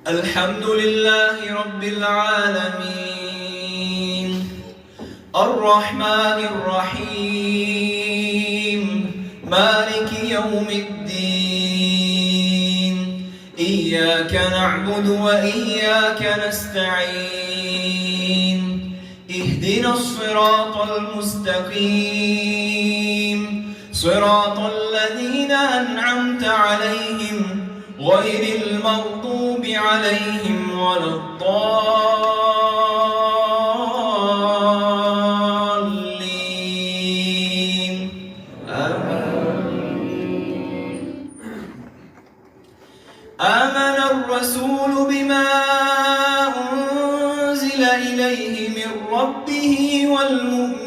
الحمد لله رب العالمين الرحمن الرحيم مالك يوم الدين إياك نعبد وإياك نستعين اهدنا الصراط المستقيم صراط الذين أنعمت عليهم غير المغضوب عليهم ولا الضالين آمين. آمن الرسول بما أنزل إليه من ربه والمؤمنين